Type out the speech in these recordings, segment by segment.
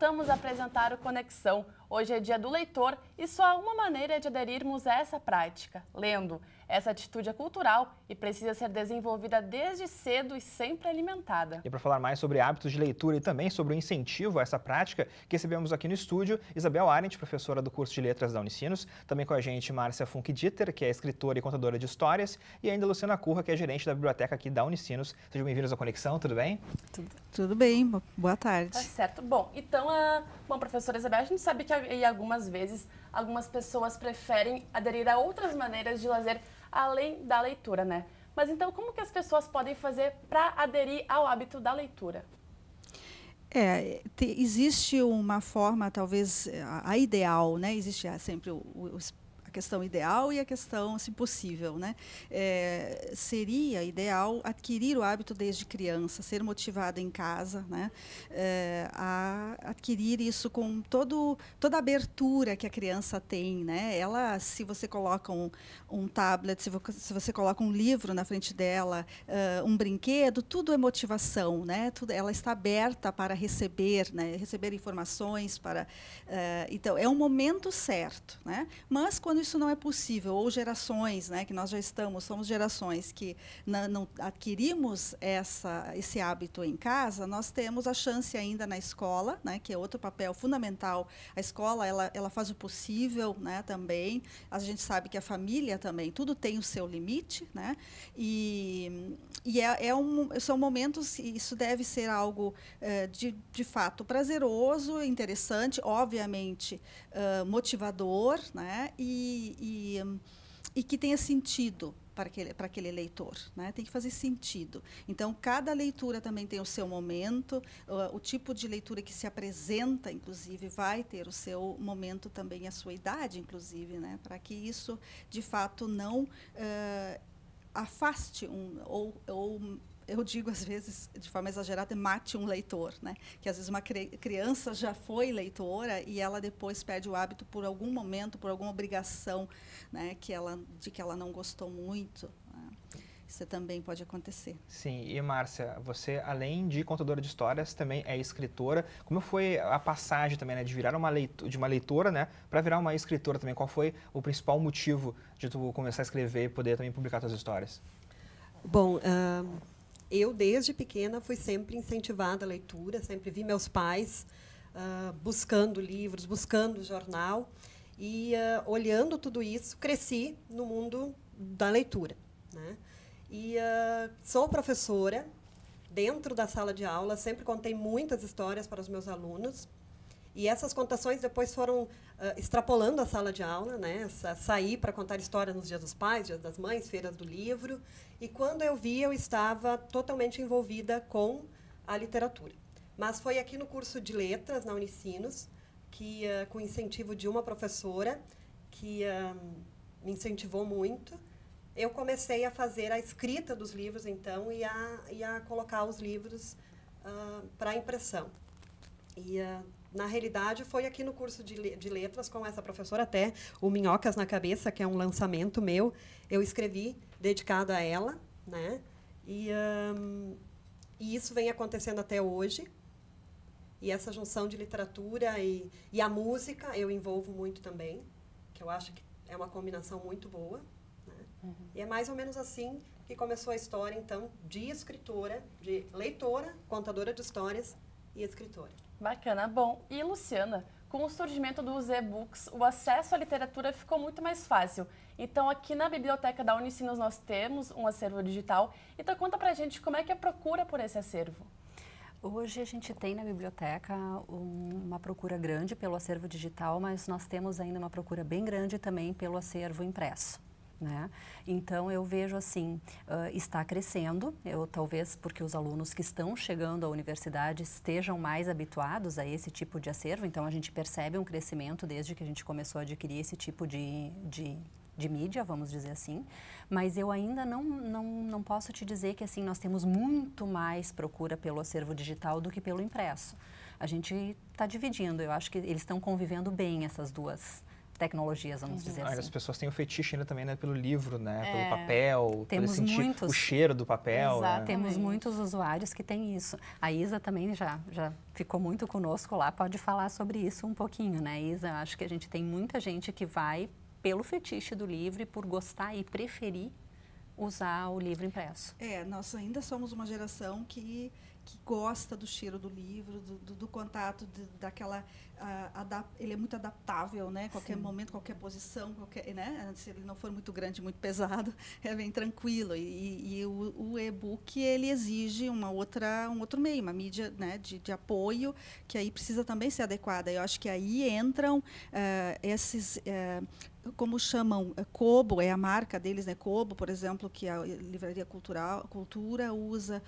voltamos a apresentar o Conexão. Hoje é dia do leitor e só há uma maneira de aderirmos a essa prática, lendo. Essa atitude é cultural e precisa ser desenvolvida desde cedo e sempre alimentada. E para falar mais sobre hábitos de leitura e também sobre o incentivo a essa prática, que recebemos aqui no estúdio Isabel Arendt, professora do curso de Letras da Unicinos, também com a gente Márcia Funk-Dieter, que é escritora e contadora de histórias, e ainda Luciana Curra, que é gerente da biblioteca aqui da Unicinos. Sejam bem-vindos ao Conexão, tudo bem? Tudo bem, boa tarde. Tá certo. Bom, então, professora Isabel, a gente sabe que algumas vezes algumas pessoas preferem aderir a outras maneiras de lazer além da leitura, né? Mas então, como que as pessoas podem fazer para aderir ao hábito da leitura? Existe uma forma, talvez, a ideal, né? Existe sempre a questão ideal e a questão, se possível, né? Seria ideal adquirir o hábito desde criança, ser motivada em casa, né? A adquirir isso com toda a abertura que a criança tem, né? Ela, se você coloca um tablet, se você coloca um livro na frente dela, um brinquedo, tudo é motivação, né? Ela está aberta para receber, né? Receber informações, então é um momento certo, né? Mas quando isso não é possível, ou gerações, né, que nós já somos gerações que não adquirimos esse hábito em casa, nós temos a chance ainda na escola, né, que é outro papel fundamental. A escola ela faz o possível, né, também. A gente sabe que a família também, tudo tem o seu limite, né, são momentos, isso deve ser algo de fato prazeroso, interessante, obviamente motivador, né, e que tenha sentido para aquele leitor, né? Tem que fazer sentido. Então, cada leitura também tem o seu momento, o tipo de leitura que se apresenta, inclusive, vai ter o seu momento também, a sua idade, inclusive, né? Para que isso, de fato, não afaste ou eu digo, às vezes, de forma exagerada, mate um leitor, né? Que, às vezes, uma criança já foi leitora e ela depois perde o hábito por algum momento, por alguma obrigação, né? De que ela não gostou muito, né? Isso também pode acontecer. Sim, e Márcia, você, além de contadora de histórias, também é escritora. Como foi a passagem também, né, de virar de uma leitora, né, para virar uma escritora também? Qual foi o principal motivo de tu começar a escrever e poder também publicar tuas histórias? Bom, eu, desde pequena, fui sempre incentivada à leitura, sempre vi meus pais buscando livros, buscando jornal, e, olhando tudo isso, cresci no mundo da leitura, né? E sou professora, dentro da sala de aula, sempre contei muitas histórias para os meus alunos, e essas contações depois foram extrapolando a sala de aula, né? Saí para contar histórias nos Dias dos Pais, Dias das Mães, feiras do livro. E, quando eu vi, eu estava totalmente envolvida com a literatura. Mas foi aqui no curso de Letras, na Unicinos, que, com o incentivo de uma professora, que me incentivou muito, eu comecei a fazer a escrita dos livros, então, e a colocar os livros para impressão. E, na realidade, foi aqui no curso de Letras, com essa professora, até o Minhocas na Cabeça, que é um lançamento meu, eu escrevi dedicado a ela, né? E isso vem acontecendo até hoje. E essa junção de literatura e a música eu envolvo muito também, que eu acho que é uma combinação muito boa, né? Uhum. E é mais ou menos assim que começou a história, então, de escritora, de leitora, contadora de histórias e escritora. Bacana. Bom, e Luciana, com o surgimento dos e-books, o acesso à literatura ficou muito mais fácil. Então, aqui na biblioteca da Unicinos nós temos um acervo digital. Então, conta pra gente como é que é a procura por esse acervo. Hoje a gente tem na biblioteca uma procura grande pelo acervo digital, mas nós temos ainda uma procura bem grande também pelo acervo impresso, né? Então, eu vejo assim, está crescendo, talvez porque os alunos que estão chegando à universidade estejam mais habituados a esse tipo de acervo, então a gente percebe um crescimento desde que a gente começou a adquirir esse tipo de mídia, vamos dizer assim, mas eu ainda não posso te dizer que assim, nós temos muito mais procura pelo acervo digital do que pelo impresso. A gente está dividindo, eu acho que eles estão convivendo bem, essas duas tecnologias, vamos dizer assim. As pessoas têm o fetiche ainda também, né, pelo livro, né, pelo papel, temos por sentir muitos, o cheiro do papel. Exatamente. Temos muitos usuários que têm isso. A Isa também já ficou muito conosco lá, pode falar sobre isso um pouquinho, né, Isa? Eu acho que a gente tem muita gente que vai pelo fetiche do livro e por gostar e preferir usar o livro impresso. Nós ainda somos uma geração que gosta do cheiro do livro, do contato, daquela... ele é muito adaptável, né? Qualquer momento, qualquer posição, né? Se ele não for muito grande, muito pesado, é bem tranquilo. E o e-book, ele exige um outro meio, uma mídia, né, de apoio, que aí precisa também ser adequada. Eu acho que aí entram esses... como chamam, Kobo, é a marca deles, né? Kobo, por exemplo, que a Livraria Cultura usa,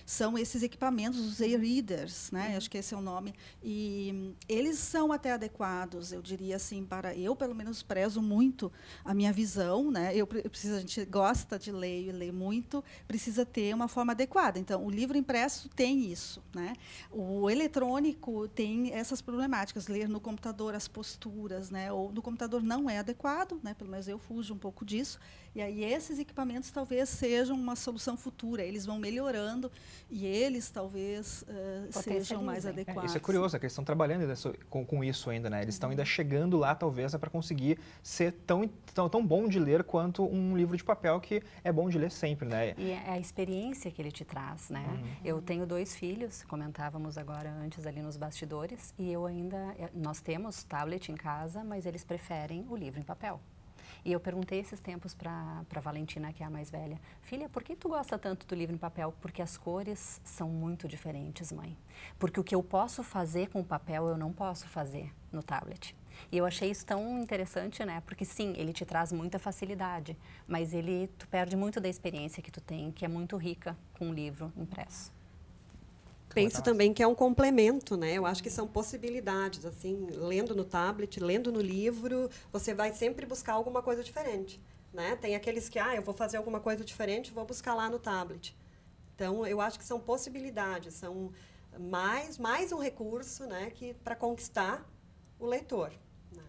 são esses equipamentos, os e-readers, né? Acho que esse é o nome. E eles são até adequados, eu diria assim, eu pelo menos prezo muito a minha visão, né? A gente gosta de ler e lê muito, precisa ter uma forma adequada. Então, o livro impresso tem isso, né? O eletrônico tem essas problemáticas, ler no computador as posturas, né? Ou no computador não é adequado, né? Pelo menos eu fujo um pouco disso. E aí esses equipamentos talvez sejam uma solução futura. Eles vão melhorando e eles talvez sejam mais adequados. Isso é curioso, é que eles estão trabalhando com isso ainda, né? Eles estão ainda chegando lá, talvez, para conseguir ser tão bom de ler quanto um livro de papel, que é bom de ler sempre, né? E é a experiência que ele te traz, né? Eu tenho 2 filhos, comentávamos agora antes ali nos bastidores, e nós temos tablet em casa, mas eles preferem o livro em papel. E eu perguntei esses tempos para Valentina, que é a mais velha, filha, por que tu gosta tanto do livro em papel? Porque as cores são muito diferentes, mãe. Porque o que eu posso fazer com o papel, eu não posso fazer no tablet. E eu achei isso tão interessante, né? Porque sim, ele te traz muita facilidade, mas tu perde muito da experiência que tu tem, que é muito rica com o livro impresso. Penso também que é um complemento, né? Eu acho que são possibilidades, assim, lendo no tablet, lendo no livro, você vai sempre buscar alguma coisa diferente, né? Tem aqueles que, eu vou fazer alguma coisa diferente, vou buscar lá no tablet. Então, eu acho que são possibilidades, são mais um recurso, né, para conquistar o leitor.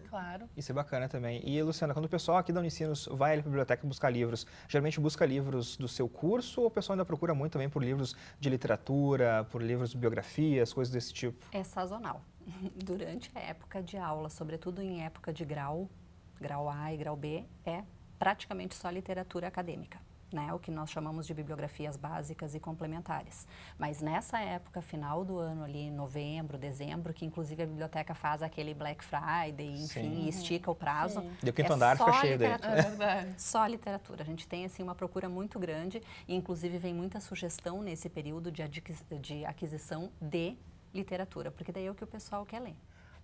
Claro. Isso é bacana também. E, Luciana, quando o pessoal aqui da Unicinos vai à biblioteca buscar livros, geralmente busca livros do seu curso ou o pessoal ainda procura muito também por livros de literatura, por livros de biografias, coisas desse tipo? É sazonal. Durante a época de aula, sobretudo em época de grau A e grau B, é praticamente só literatura acadêmica, né? O que nós chamamos de bibliografias básicas e complementares. Mas nessa época, final do ano, ali em novembro, dezembro, que inclusive a biblioteca faz aquele Black Friday, enfim, e estica o prazo. E o quinto andar fica cheio daí. É verdade. Só literatura. A gente tem assim uma procura muito grande e inclusive vem muita sugestão nesse período de aquisição de literatura, porque daí é o que o pessoal quer ler.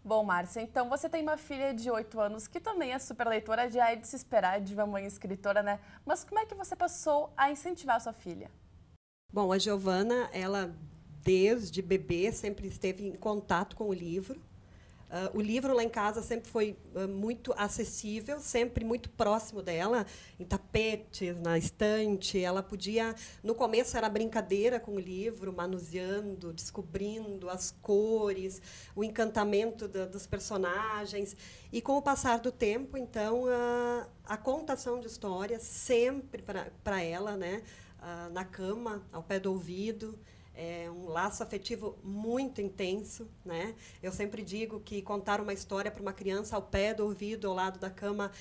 Bom, Márcia, então você tem uma filha de 8 anos que também é super leitora, já é de se esperar de uma mãe escritora, né? Mas como é que você passou a incentivar a sua filha? Bom, a Giovana, ela desde bebê sempre esteve em contato com o livro. O livro lá em casa sempre foi muito acessível, sempre muito próximo dela, em tapetes, na estante. Ela podia... No começo era brincadeira com o livro, manuseando, descobrindo as cores, o encantamento dos personagens. E, com o passar do tempo, então, a contação de histórias sempre para ela, né? Na cama, ao pé do ouvido. É um laço afetivo muito intenso, né? Eu sempre digo que contar uma história para uma criança ao pé do ouvido, ao lado da cama,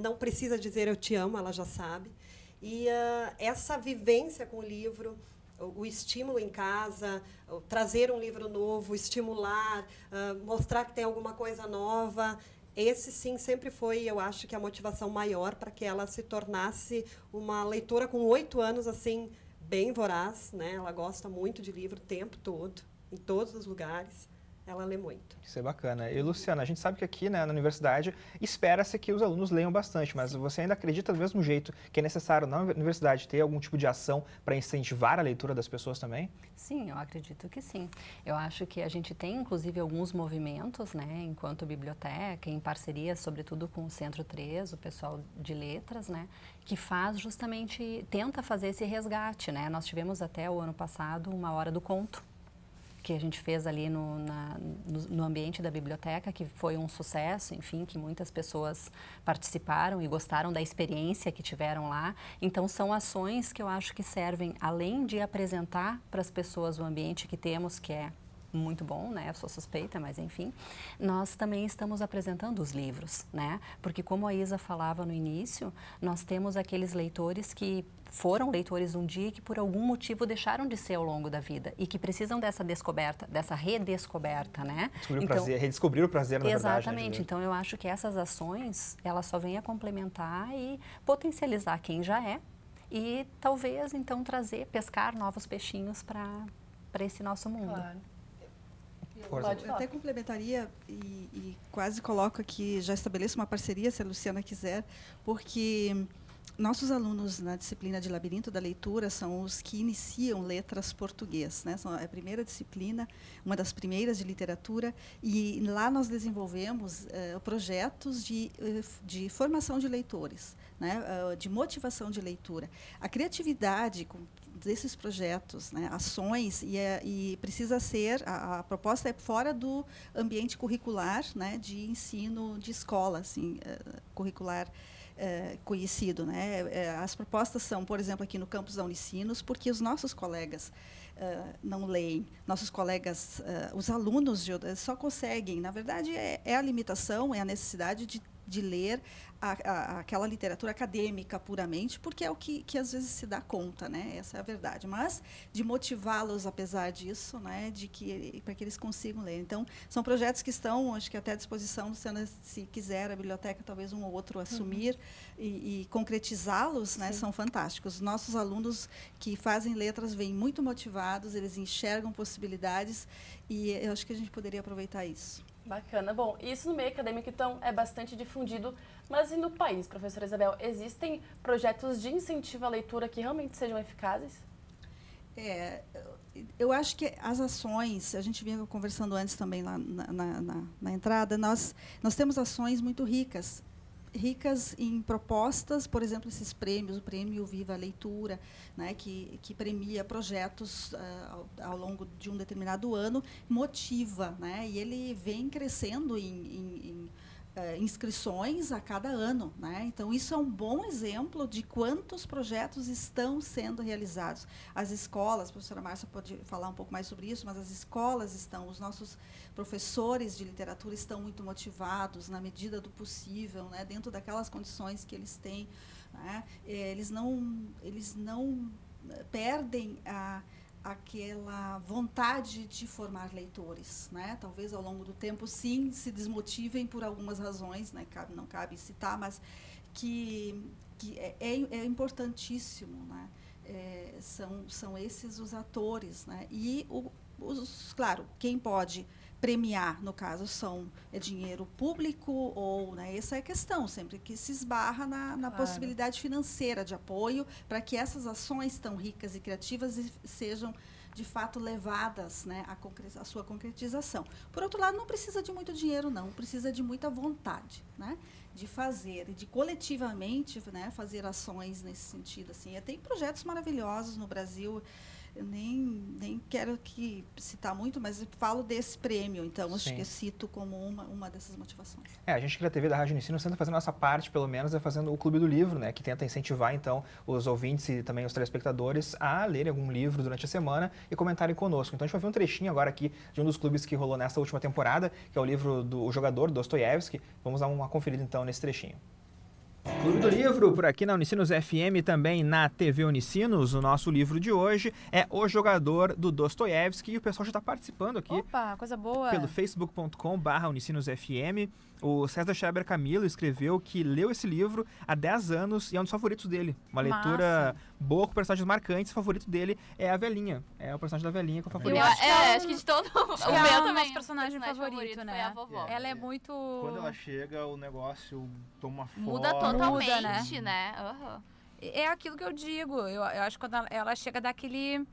não precisa dizer eu te amo, ela já sabe. E essa vivência com o livro, o estímulo em casa, trazer um livro novo, estimular, mostrar que tem alguma coisa nova, esse sim sempre foi, eu acho, que a motivação maior para que ela se tornasse uma leitora com 8 anos, assim, bem voraz, né? Ela gosta muito de livro o tempo todo, em todos os lugares. Ela lê muito. Isso é bacana. E, Luciana, a gente sabe que aqui, né, na universidade espera-se que os alunos leiam bastante, mas você ainda acredita do mesmo jeito que é necessário na universidade ter algum tipo de ação para incentivar a leitura das pessoas também? Sim, eu acredito que sim. Eu acho que a gente tem, inclusive, alguns movimentos, né, enquanto biblioteca, em parceria, sobretudo com o Centro 3, o pessoal de letras, né, que faz justamente, tenta fazer esse resgate, né. Nós tivemos até o ano passado uma hora do conto, que a gente fez ali no ambiente da biblioteca, que foi um sucesso, enfim, que muitas pessoas participaram e gostaram da experiência que tiveram lá. Então, são ações que eu acho que servem, além de apresentar para as pessoas o ambiente que temos, que é muito bom, né? Eu sou suspeita, mas enfim, nós também estamos apresentando os livros, né? Porque como a Isa falava no início, nós temos aqueles leitores que foram leitores um dia e que por algum motivo deixaram de ser ao longo da vida e que precisam dessa descoberta, dessa redescoberta, né? Redescobrir o prazer, na verdade. Exatamente. Então, eu acho que essas ações, elas só vêm a complementar e potencializar quem já é e talvez, então, pescar novos peixinhos para esse nosso mundo. Claro. Eu até complementaria e quase coloco aqui, já estabeleço uma parceria, se a Luciana quiser, porque nossos alunos na disciplina de Labirinto da Leitura são os que iniciam letras português, né? São a primeira disciplina, uma das primeiras de literatura, e lá nós desenvolvemos projetos de formação de leitores, né? De motivação de leitura. A criatividade desses projetos, né, ações, e precisa ser, a proposta é fora do ambiente curricular, né, de ensino de escola, assim, curricular conhecido, né. As propostas são, por exemplo, aqui no campus da Unicinos, porque os nossos colegas não leem, nossos colegas, os alunos só conseguem, na verdade, é a limitação, é a necessidade de ler aquela literatura acadêmica puramente, porque é o que às vezes se dá conta, né? Essa é a verdade. Mas de motivá-los, apesar disso, né? Para que eles consigam ler. Então, são projetos que estão, acho que até à disposição, se quiser, a biblioteca, talvez um ou outro assumir e concretizá-los, né? São fantásticos. Nossos alunos que fazem letras vêm muito motivados, eles enxergam possibilidades e eu acho que a gente poderia aproveitar isso. Bacana. Bom, isso no meio acadêmico, então, é bastante difundido, mas e no país, professora Isabel? Existem projetos de incentivo à leitura que realmente sejam eficazes? Eu acho que as ações, a gente vinha conversando antes também lá na entrada, nós temos ações muito ricas em propostas, por exemplo, esses prêmios, o prêmio Viva a Leitura, né, que premia projetos ao longo de um determinado ano, motiva, né, e ele vem crescendo em inscrições a cada ano, né? Então, isso é um bom exemplo de quantos projetos estão sendo realizados. As escolas, a professora Márcia pode falar um pouco mais sobre isso, mas as escolas os nossos professores de literatura estão muito motivados, na medida do possível, né? Dentro daquelas condições que eles têm, né? Eles não perdem aquela vontade de formar leitores, né? Talvez ao longo do tempo, sim, se desmotivem por algumas razões, né? Não cabe citar, mas que é importantíssimo, né? São esses os atores, né? E claro, quem pode premiar, no caso, é dinheiro público ou, né, essa é a questão, sempre que se esbarra na possibilidade financeira de apoio para que essas ações tão ricas e criativas sejam, de fato, levadas, né, à sua concretização. Por outro lado, não precisa de muito dinheiro, não, precisa de muita vontade, né, de fazer, de coletivamente, né, fazer ações nesse sentido. Assim. Tem projetos maravilhosos no Brasil. Eu nem quero citar muito, mas eu falo desse prêmio, então acho que eu cito como uma dessas motivações. A gente aqui da TV da Rádio Unicinos tenta fazer a nossa parte, pelo menos, fazendo o Clube do Livro, né, que tenta incentivar, então, os ouvintes e também os telespectadores a lerem algum livro durante a semana e comentarem conosco. Então, a gente vai ver um trechinho agora aqui de um dos clubes que rolou nessa última temporada, que é o livro do Jogador, Dostoiévski. Vamos dar uma conferida, então, nesse trechinho. Clube do Livro, por aqui na Unicinos FM, também na TV Unicinos. O nosso livro de hoje é O Jogador, do Dostoiévski, e o pessoal já está participando aqui. Opa, coisa boa! Pelo facebook.com/unicinosfm. O César Scheber Camilo escreveu que leu esse livro há 10 anos e é um dos favoritos dele. Uma leitura boa, com personagens marcantes. O favorito dele é a Velhinha. É o personagem da Velhinha que é o favorito. Acho que de todo o meu também. Nosso personagem favorito, né? Foi a vovó. Ela é muito... Quando ela chega, o negócio toma forma. Muda totalmente, né? É aquilo que eu digo. Eu acho que quando ela chega daquele...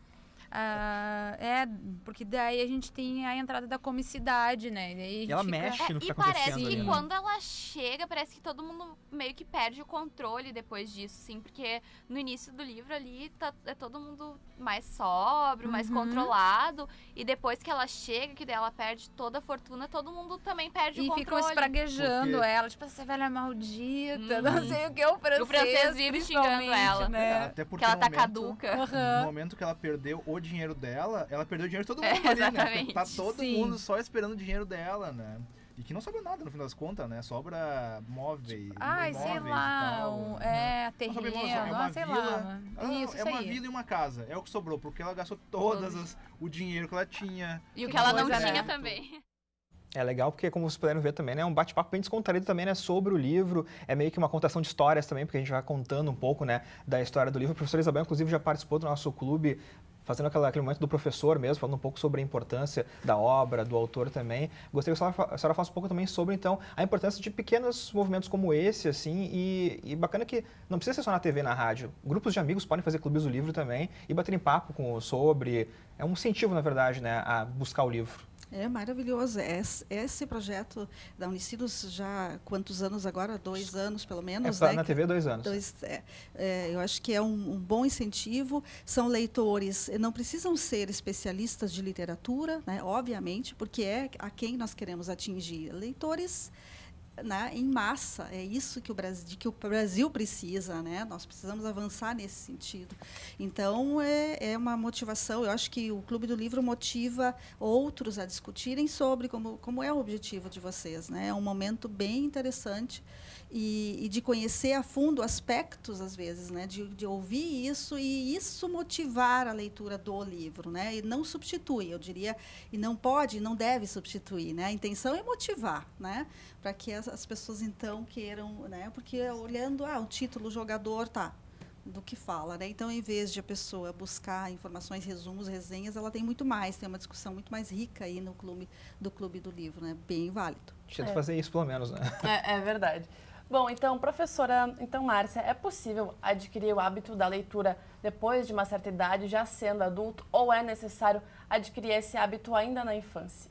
Porque daí a gente tem a entrada da comicidade, né? E ela mexe no que E tá parece acontecendo ali, que né? quando ela chega, parece que todo mundo meio que perde o controle depois disso, sim. Porque no início do livro ali é todo mundo mais sóbrio, mais controlado. E depois que ela chega, que daí ela perde toda a fortuna, todo mundo também perde o controle. E ficam espraguejando ela, tipo, essa velha maldita, não sei o que, o francês vive xingando ela. né? Até porque Que ela no tá momento- caduca. No momento que ela perdeu o dinheiro dela, ela perdeu o dinheiro de todo mundo ali, né? exatamente. Tá todo Sim. mundo só esperando o dinheiro dela, né? E que não sobra nada no fim das contas, né? Sobra móveis, Ai, imóveis sei e lá, tal. terreno, Não sobra imóvel, é uma sei vila, lá. Isso é uma aí. vila e uma casa. É o que sobrou, porque ela gastou o dinheiro que ela tinha. E o que ela não coisa, né? tinha também. É legal porque, como vocês puderam ver também, né, é um bate-papo bem descontraído também, né, sobre o livro. É meio que uma contação de histórias também, porque a gente vai contando um pouco, né, da história do livro. A professora Isabel, inclusive, já participou do nosso clube, fazendo aquele momento do professor mesmo, falando um pouco sobre a importância da obra, do autor também. Gostaria que a senhora falasse um pouco também sobre, então, a importância de pequenos movimentos como esse, assim, e bacana que não precisa ser só na TV, na rádio. Grupos de amigos podem fazer clubes do livro também e baterem papo sobre... É um incentivo, na verdade, né, a buscar o livro. É maravilhoso. Esse projeto da Unicinos já quantos anos agora? 2 anos, pelo menos, É, né? na TV, 2 anos. Eu acho que é um bom incentivo. São leitores, não precisam ser especialistas de literatura, né? Obviamente, porque é a quem nós queremos atingir. Leitores, né, em massa, é isso que o Brasil precisa, né? Nós precisamos avançar nesse sentido. Então, é uma motivação. Eu acho que o Clube do Livro motiva outros a discutirem sobre como é o objetivo de vocês, né? É um momento bem interessante e de conhecer a fundo aspectos, às vezes, né? De ouvir isso e isso motivar a leitura do livro, né? E não substitui, eu diria, e não deve substituir, né? A intenção é motivar, né? Para que as pessoas, então, queiram, né? Porque olhando, o título, o jogador, do que fala, né? Então, em vez de a pessoa buscar informações, resumos, resenhas, ela tem muito mais, tem uma discussão muito mais rica aí no Clube do Livro, né? Bem válido. Tinha de fazer isso, pelo menos, né? É verdade. Bom, então, professora, Márcia, é possível adquirir o hábito da leitura depois de uma certa idade, já sendo adulto, ou é necessário adquirir esse hábito ainda na infância?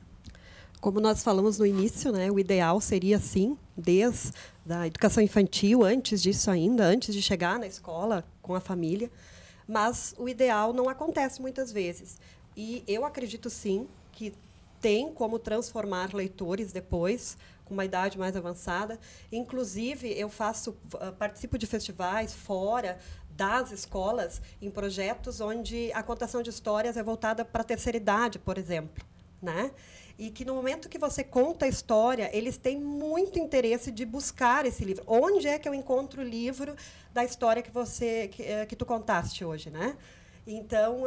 Como nós falamos no início, né, o ideal seria, sim, desde a educação infantil, antes disso ainda, antes de chegar na escola com a família, mas o ideal não acontece muitas vezes. E eu acredito, sim, que tem como transformar leitores depois, com uma idade mais avançada. Inclusive, eu participo de festivais fora das escolas, em projetos onde a contação de histórias é voltada para a terceira idade, por exemplo, né? E que no momento que você conta a história, eles têm muito interesse de buscar esse livro. Onde é que eu encontro o livro da história que tu contaste hoje, né? Então,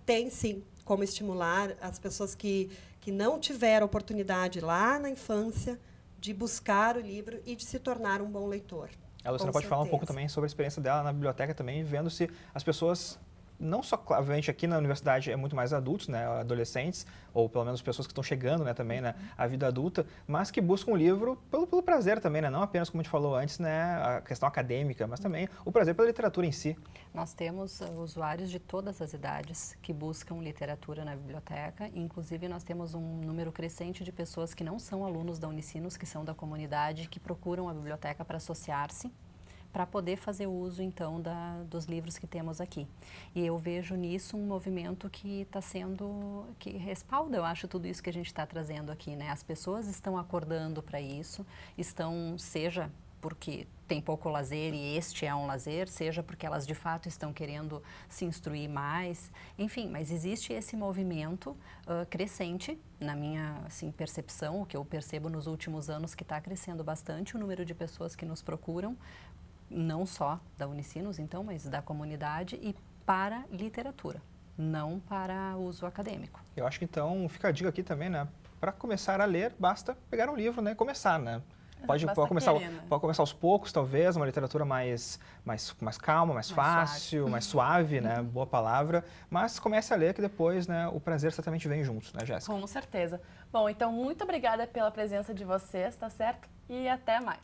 tem sim como estimular as pessoas que não tiveram oportunidade lá na infância de buscar o livro e de se tornar um bom leitor. A Luciana pode falar um pouco também sobre a experiência dela na biblioteca também, vendo se as pessoas, não só, obviamente, aqui na universidade é muito mais adultos, né, adolescentes, ou pelo menos pessoas que estão chegando, né, também, né, à vida adulta, mas que buscam o livro pelo prazer também, né, não apenas, como a gente falou antes, né, a questão acadêmica, mas também o prazer pela literatura em si. Nós temos usuários de todas as idades que buscam literatura na biblioteca, inclusive nós temos um número crescente de pessoas que não são alunos da Unicinos, que são da comunidade, que procuram a biblioteca para associar-se, para poder fazer uso, então, dos livros que temos aqui. E eu vejo nisso um movimento que está sendo, que respalda, eu acho, tudo isso que a gente está trazendo aqui, né? As pessoas estão acordando para isso, seja porque tem pouco lazer e este é um lazer, seja porque elas, de fato, estão querendo se instruir mais, enfim, mas existe esse movimento crescente, na minha percepção, o que eu percebo nos últimos anos, que está crescendo bastante o número de pessoas que nos procuram, não só da Unicinos, então, mas da comunidade e para literatura, não para uso acadêmico. Eu acho que, então, fica a dica aqui também, né? Para começar a ler, basta pegar um livro, né? E começar, né? Pode começar aos poucos, talvez, uma literatura mais calma, mais fácil, mais suave, né? Boa palavra. Mas comece a ler que depois, né, o prazer certamente vem junto, né, Jéssica? Com certeza. Bom, então, muito obrigada pela presença de vocês, tá certo? E até mais.